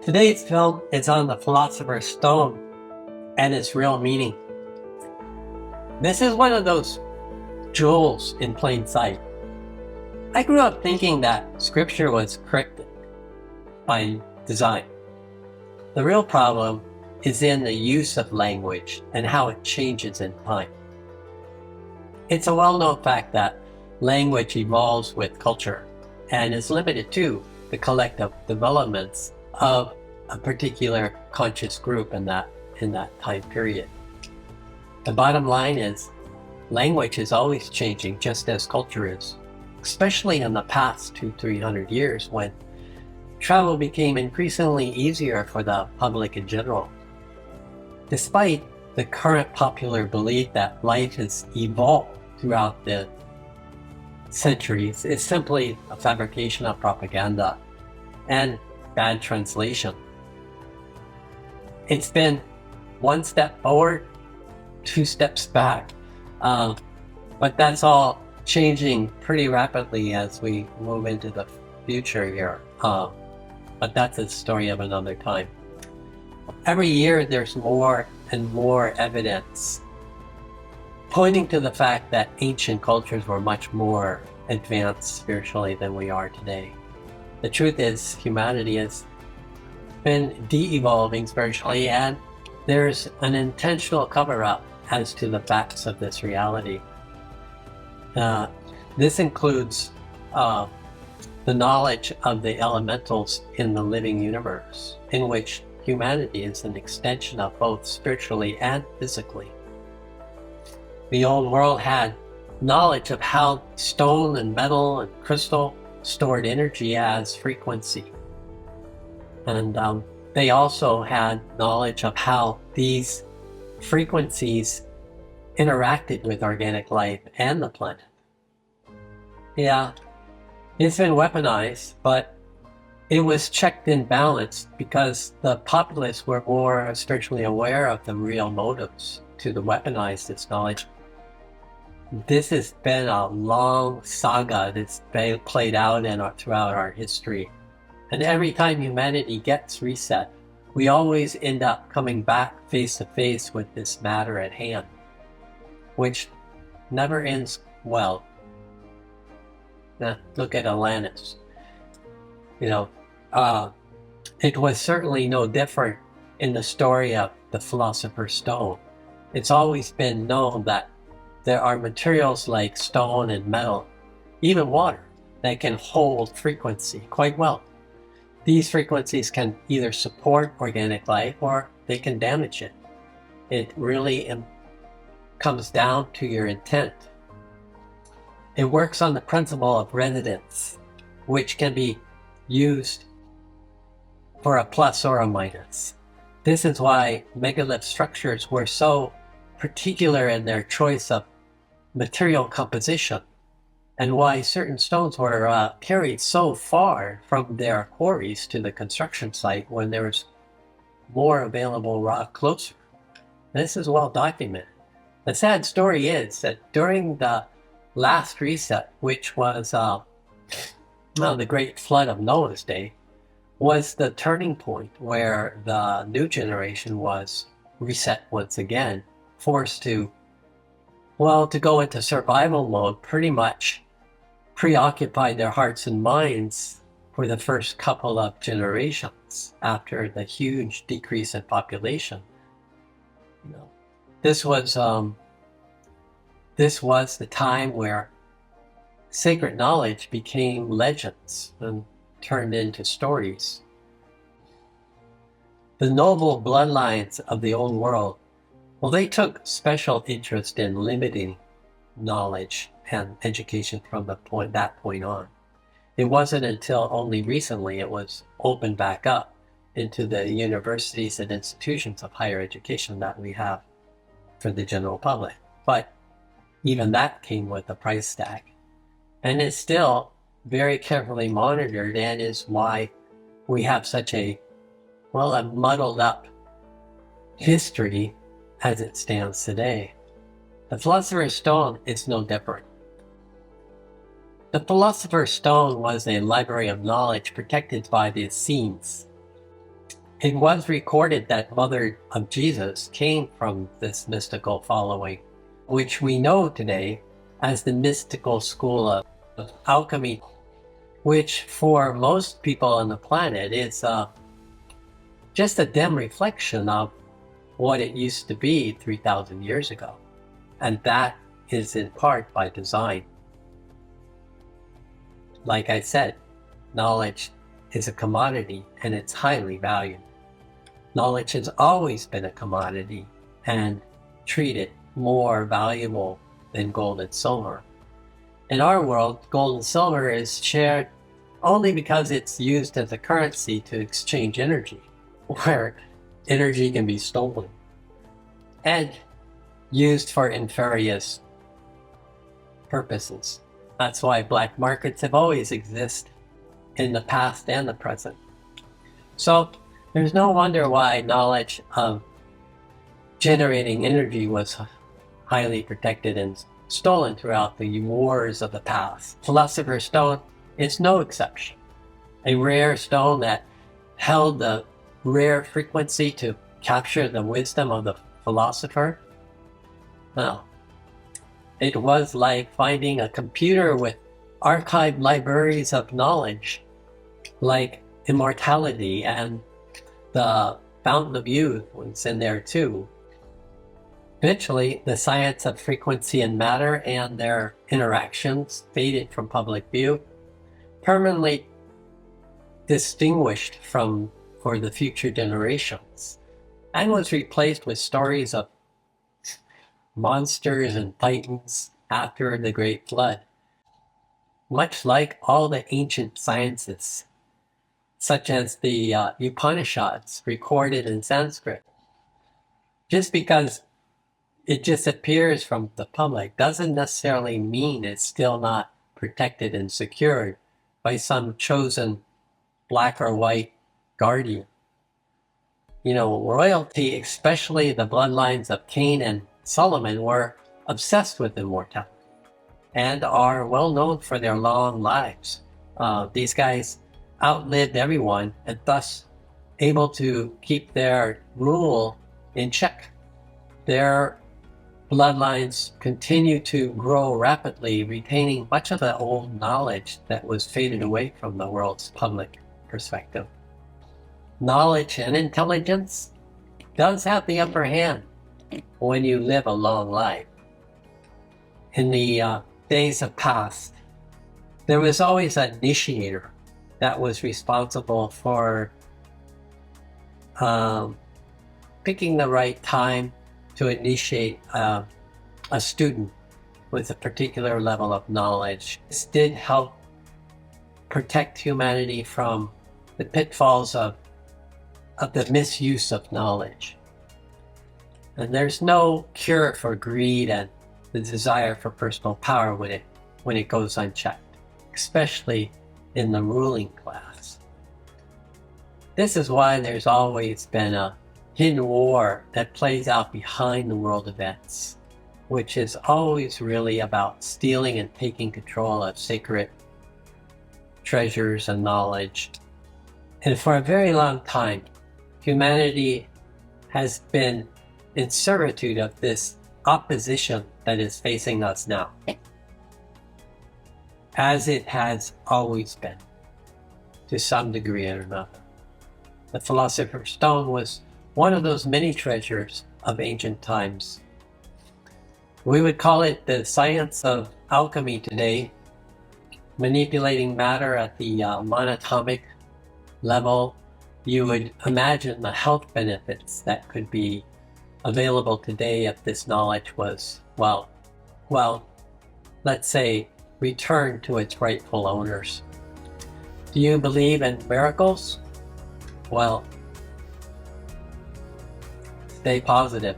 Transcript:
Today's film is on the Philosopher's Stone and its real meaning. This is one of those jewels in plain sight. I grew up thinking that scripture was cryptic by design. The real problem is in the use of language and how it changes in time. It's a well-known fact that language evolves with culture and is limited to the collective developments of a particular conscious group in that time period. The bottom line is language is always changing just as culture is, especially in the past 200-300 years when travel became increasingly easier for the public in general. Despite the current popular belief that life has evolved throughout the centuries, it's simply a fabrication of propaganda and bad translation. It's been one step forward, two steps back, but that's all changing pretty rapidly as we move into the future here. But that's a story of another time. Every year there's more and more evidence pointing to the fact that ancient cultures were much more advanced spiritually than we are today. The truth is, humanity has been de-evolving spiritually, and there's an intentional cover-up as to the facts of this reality. This includes the knowledge of the elementals in the living universe, in which humanity is an extension of both spiritually and physically. The old world had knowledge of how stone and metal and crystal stored energy as frequency. And they also had knowledge of how these frequencies interacted with organic life and the planet. Yeah, it's been weaponized, but it was checked and balanced because the populace were more spiritually aware of the real motives to weaponize this knowledge. This has been a long saga that's been played out throughout our history. And every time humanity gets reset, we always end up coming back face to face with this matter at hand, which never ends well. Now, look at Atlantis. It was certainly no different in the story of the Philosopher's Stone. It's always been known that there are materials like stone and metal, even water, that can hold frequency quite well. These frequencies can either support organic life or they can damage it. It really comes down to your intent. It works on the principle of resonance, which can be used for a plus or a minus. This is why megalith structures were so particular in their choice of material composition, and why certain stones were carried so far from their quarries to the construction site when there was more available rock closer. This is well documented. The sad story is that during the last reset, which was the great flood of Noah's day, was the turning point where the new generation was reset once again, forced to go into survival mode, pretty much preoccupied their hearts and minds for the first couple of generations after the huge decrease in population. This was the time where sacred knowledge became legends and turned into stories. The noble bloodlines of the old world, they took special interest in limiting knowledge and education from that point on. It wasn't until only recently it was opened back up into the universities and institutions of higher education that we have for the general public. But even that came with a price tag. And it's still very carefully monitored, and is why we have such a muddled up history as it stands today. The Philosopher's Stone is no different. The Philosopher's Stone was a library of knowledge protected by the Essenes. It was recorded that Mother of Jesus came from this mystical following, which we know today as the mystical school of alchemy, which for most people on the planet is just a dim reflection of what it used to be 3,000 years ago. And that is in part by design. Like I said, knowledge is a commodity and it's highly valued. Knowledge has always been a commodity and treated more valuable than gold and silver. In our world, gold and silver is shared only because it's used as a currency to exchange energy, where energy can be stolen and used for nefarious purposes. That's why black markets have always existed in the past and the present. So there's no wonder why knowledge of generating energy was highly protected and stolen throughout the wars of the past. Philosopher Stone is no exception. A rare stone that held the rare frequency to capture the wisdom of the philosopher. Well, it was like finding a computer with archived libraries of knowledge, like immortality, and the fountain of youth was in there too. Eventually, the science of frequency and matter and their interactions faded from public view, permanently distinguished for the future generations, and was replaced with stories of monsters and titans after the Great Flood. Much like all the ancient sciences, such as the Upanishads recorded in Sanskrit. Just because it disappears from the public doesn't necessarily mean it's still not protected and secured by some chosen black or white guardian. You know, royalty, especially the bloodlines of Cain and Solomon, were obsessed with immortality and are well known for their long lives. These guys outlived everyone and thus able to keep their rule in check. Their bloodlines continue to grow rapidly, retaining much of the old knowledge that was faded away from the world's public perspective. Knowledge and intelligence does have the upper hand when you live a long life. In the days of past, there was always an initiator that was responsible for picking the right time to initiate a student with a particular level of knowledge. This did help protect humanity from the pitfalls of the misuse of knowledge. And there's no cure for greed and the desire for personal power when it goes unchecked, especially in the ruling class. This is why there's always been a hidden war that plays out behind the world events, which is always really about stealing and taking control of sacred treasures and knowledge. And for a very long time, humanity has been in servitude of this opposition that is facing us now, as it has always been, to some degree or another. The Philosopher's Stone was one of those many treasures of ancient times. We would call it the science of alchemy today, manipulating matter at the monatomic level. You would imagine the health benefits that could be available today if this knowledge was, well, let's say, returned to its rightful owners. Do you believe in miracles? Well, stay positive.